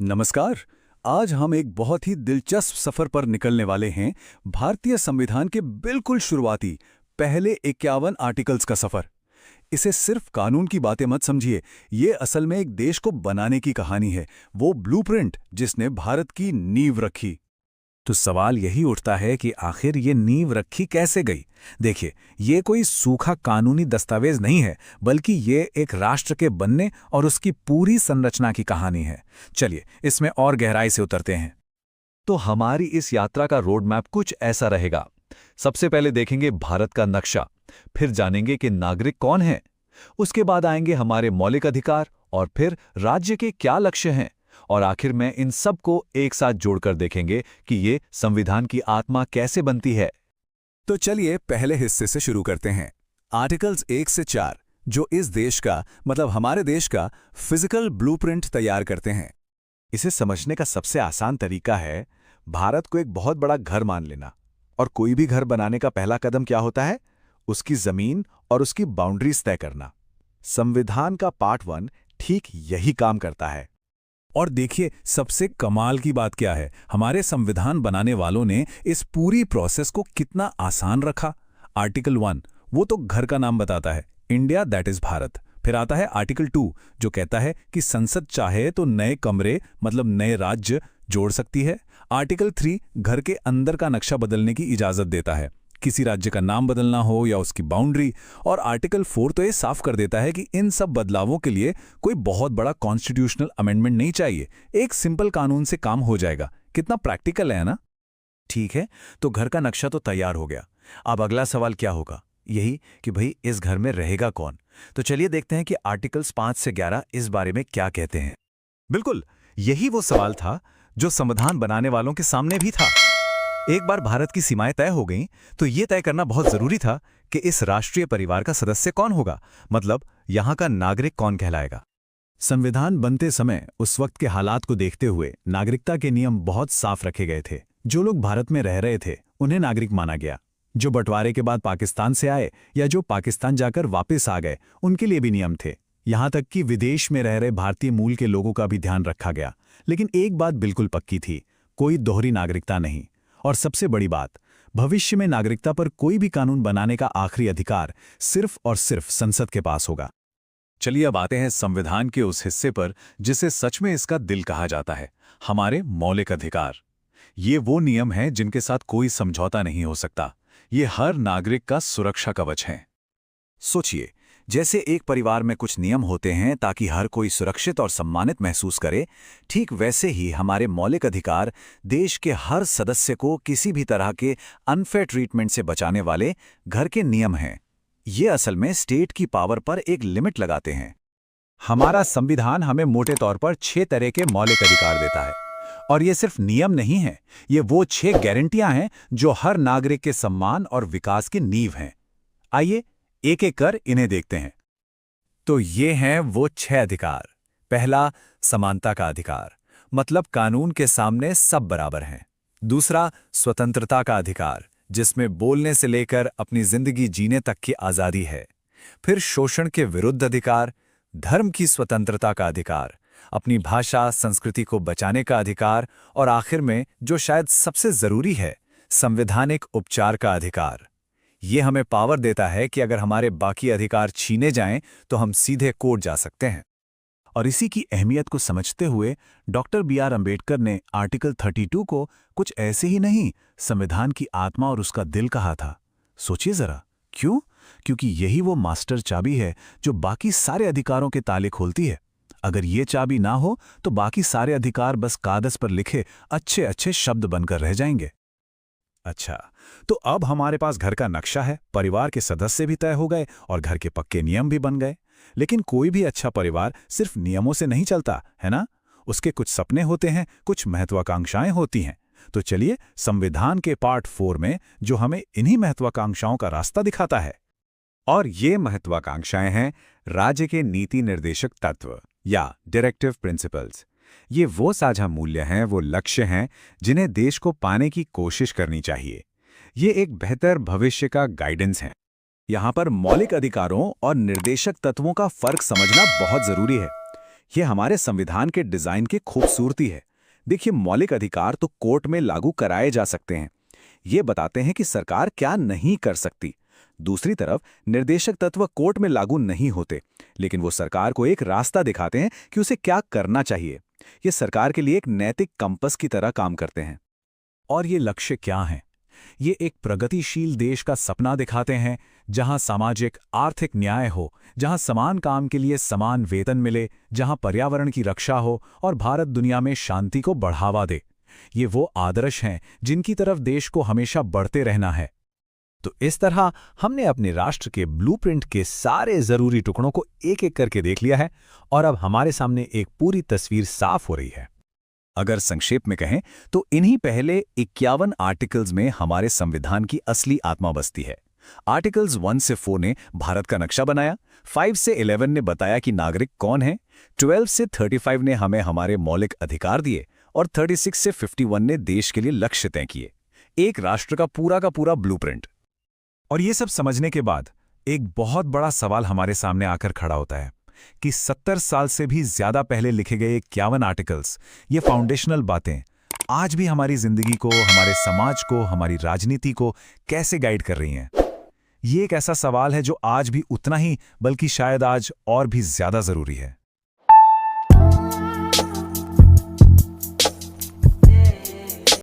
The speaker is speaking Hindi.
नमस्कार। आज हम एक बहुत ही दिलचस्प सफर पर निकलने वाले हैं। भारतीय संविधान के बिल्कुल शुरुआती पहले 51 आर्टिकल्स का सफर। इसे सिर्फ कानून की बातें मत समझिए, ये असल में एक देश को बनाने की कहानी है, वो ब्लूप्रिंट जिसने भारत की नींव रखी। तो सवाल यही उठता है कि आखिर ये नींव रखी कैसे गई। देखिए, ये कोई सूखा कानूनी दस्तावेज नहीं है, बल्कि ये एक राष्ट्र के बनने और उसकी पूरी संरचना की कहानी है। चलिए इसमें और गहराई से उतरते हैं। तो हमारी इस यात्रा का रोड मैप कुछ ऐसा रहेगा। सबसे पहले देखेंगे भारत का नक्शा, फिर जानेंगे कि नागरिक कौन है। उसके बाद आएंगे हमारे मौलिक अधिकार और फिर राज्य के क्या लक्ष्य हैं। और आखिर में इन सब को एक साथ जोड़कर देखेंगे कि ये संविधान की आत्मा कैसे बनती है। तो चलिए पहले हिस्से से शुरू करते हैं। आर्टिकल्स 1 से 4 जो इस देश का मतलब हमारे देश का फिजिकल ब्लूप्रिंट तैयार करते हैं। इसे समझने का सबसे आसान तरीका है भारत को एक बहुत बड़ा घर मान लेना। और कोई भी घर बनाने का पहला कदम क्या होता है? उसकी जमीन और उसकी बाउंड्रीज तय करना। संविधान का पार्ट 1 ठीक यही काम करता है। और देखिए सबसे कमाल की बात क्या है, हमारे संविधान बनाने वालों ने इस पूरी प्रोसेस को कितना आसान रखा। आर्टिकल 1 वो तो घर का नाम बताता है, इंडिया दैट इज भारत। फिर आता है आर्टिकल 2 जो कहता है कि संसद चाहे तो नए कमरे मतलब नए राज्य जोड़ सकती है। आर्टिकल 3 घर के अंदर का नक्शा बदलने की इजाजत देता है, किसी राज्य का नाम बदलना हो या उसकी बाउंड्री। और आर्टिकल 4 तो ये साफ कर देता है कि इन सब बदलावों के लिए कोई बहुत बड़ा कॉन्स्टिट्यूशनल अमेंडमेंट नहीं चाहिए, एक सिंपल कानून से काम हो जाएगा। कितना प्रैक्टिकल है ना। ठीक है, तो घर का नक्शा तो तैयार हो गया। अब अगला सवाल क्या होगा? यही कि भाई इस घर में रहेगा कौन। तो चलिए देखते हैं कि आर्टिकल्स 5 से 11 इस बारे में क्या कहते हैं। बिल्कुल, यही वो सवाल था जो संविधान बनाने वालों के सामने भी था। एक बार भारत की सीमाएं तय हो गईं, तो ये तय करना बहुत जरूरी था कि इस राष्ट्रीय परिवार का सदस्य कौन होगा, मतलब यहां का नागरिक कौन कहलाएगा। संविधान बनते समय उस वक्त के हालात को देखते हुए नागरिकता के नियम बहुत साफ रखे गए थे। जो लोग भारत में रह रहे थे उन्हें नागरिक माना गया। जो बंटवारे के बाद पाकिस्तान से आए या जो पाकिस्तान जाकर वापस आ गए उनके लिए भी नियम थे। यहां तक कि विदेश में रह रहे भारतीय मूल के लोगों का भी ध्यान रखा गया। लेकिन एक बात बिल्कुल पक्की थी, कोई दोहरी नागरिकता नहीं। और सबसे बड़ी बात, भविष्य में नागरिकता पर कोई भी कानून बनाने का आखिरी अधिकार सिर्फ और सिर्फ संसद के पास होगा। चलिए अब आते हैं संविधान के उस हिस्से पर जिसे सच में इसका दिल कहा जाता है, हमारे मौलिक अधिकार। ये वो नियम हैं जिनके साथ कोई समझौता नहीं हो सकता। ये हर नागरिक का सुरक्षा कवच है। सोचिए, जैसे एक परिवार में कुछ नियम होते हैं ताकि हर कोई सुरक्षित और सम्मानित महसूस करे, ठीक वैसे ही हमारे मौलिक अधिकार देश के हर सदस्य को किसी भी तरह के अनफेयर ट्रीटमेंट से बचाने वाले घर के नियम हैं। ये असल में स्टेट की पावर पर एक लिमिट लगाते हैं। हमारा संविधान हमें मोटे तौर पर 6 तरह के मौलिक अधिकार देता है। और ये सिर्फ नियम नहीं है, ये वो 6 गारंटियां हैं जो हर नागरिक के सम्मान और विकास की नींव हैं। आइए एक एक कर इन्हें देखते हैं। तो ये हैं वो 6 अधिकार। पहला, समानता का अधिकार, मतलब कानून के सामने सब बराबर हैं। दूसरा, स्वतंत्रता का अधिकार, जिसमें बोलने से लेकर अपनी जिंदगी जीने तक की आज़ादी है। फिर शोषण के विरुद्ध अधिकार, धर्म की स्वतंत्रता का अधिकार, अपनी भाषा संस्कृति को बचाने का अधिकार, और आखिर में जो शायद सबसे जरूरी है, संवैधानिक उपचार का अधिकार। ये हमें पावर देता है कि अगर हमारे बाकी अधिकार छीने जाएं तो हम सीधे कोर्ट जा सकते हैं। और इसी की अहमियत को समझते हुए डॉक्टर बी.आर. अंबेडकर ने आर्टिकल 32 को कुछ ऐसे ही नहीं, संविधान की आत्मा और उसका दिल कहा था। सोचिए जरा, क्यों? क्योंकि यही वो मास्टर चाबी है जो बाकी सारे अधिकारों के ताले खोलती है। अगर ये चाबी ना हो तो बाकी सारे अधिकार बस कागज पर लिखे अच्छे अच्छे शब्द बनकर रह जाएंगे। अच्छा, तो अब हमारे पास घर का नक्शा है, परिवार के सदस्य भी तय हो गए और घर के पक्के नियम भी बन गए। लेकिन कोई भी अच्छा परिवार सिर्फ नियमों से नहीं चलता, है ना? उसके कुछ सपने होते हैं, कुछ महत्वाकांक्षाएं होती हैं। तो चलिए संविधान के पार्ट 4 में जो हमें इन्हीं महत्वाकांक्षाओं का रास्ता दिखाता है। और ये महत्वाकांक्षाएं हैं राज्य के नीति निर्देशक तत्व या डायरेक्टिव प्रिंसिपल्स। ये वो साझा मूल्य हैं, वो लक्ष्य हैं जिन्हें देश को पाने की कोशिश करनी चाहिए। ये एक बेहतर भविष्य का गाइडेंस है। यहाँ पर मौलिक अधिकारों और निर्देशक तत्वों का फर्क समझना बहुत जरूरी है। ये हमारे संविधान के डिजाइन की खूबसूरती है। देखिए, मौलिक अधिकार तो कोर्ट में लागू कराए जा सकते हैं। ये बताते हैं कि सरकार क्या नहीं कर सकती। दूसरी तरफ निर्देशक तत्व कोर्ट में लागू नहीं होते, लेकिन वो सरकार को एक रास्ता दिखाते हैं कि उसे क्या करना चाहिए। ये सरकार के लिए एक नैतिक कंपस की तरह काम करते हैं। और ये लक्ष्य क्या हैं? ये एक प्रगतिशील देश का सपना दिखाते हैं, जहां सामाजिक आर्थिक न्याय हो, जहां समान काम के लिए समान वेतन मिले, जहां पर्यावरण की रक्षा हो और भारत दुनिया में शांति को बढ़ावा दे। ये वो आदर्श हैं जिनकी तरफ देश को हमेशा बढ़ते रहना है। तो इस तरह हमने अपने राष्ट्र के ब्लूप्रिंट के सारे जरूरी टुकड़ों को एक एक करके देख लिया है और अब हमारे सामने एक पूरी तस्वीर साफ हो रही है। अगर संक्षेप में कहें तो इन्हीं पहले 51 आर्टिकल्स में हमारे संविधान की असली आत्मा बसती है। आर्टिकल्स 1 से 4 ने भारत का नक्शा बनाया, 5 से 11 ने बताया कि नागरिक कौन है, 12 से 35 ने हमें हमारे मौलिक अधिकार दिए और 36 से 51 ने देश के लिए लक्ष्य तय किए। एक राष्ट्र का पूरा ब्लूप्रिंट। और ये सब समझने के बाद एक बहुत बड़ा सवाल हमारे सामने आकर खड़ा होता है कि 70 साल से भी ज्यादा पहले लिखे गए 51 आर्टिकल्स, ये फाउंडेशनल बातें आज भी हमारी जिंदगी को, हमारे समाज को, हमारी राजनीति को कैसे गाइड कर रही हैं? ये एक ऐसा सवाल है जो आज भी उतना ही, बल्कि शायद आज और भी ज्यादा जरूरी है।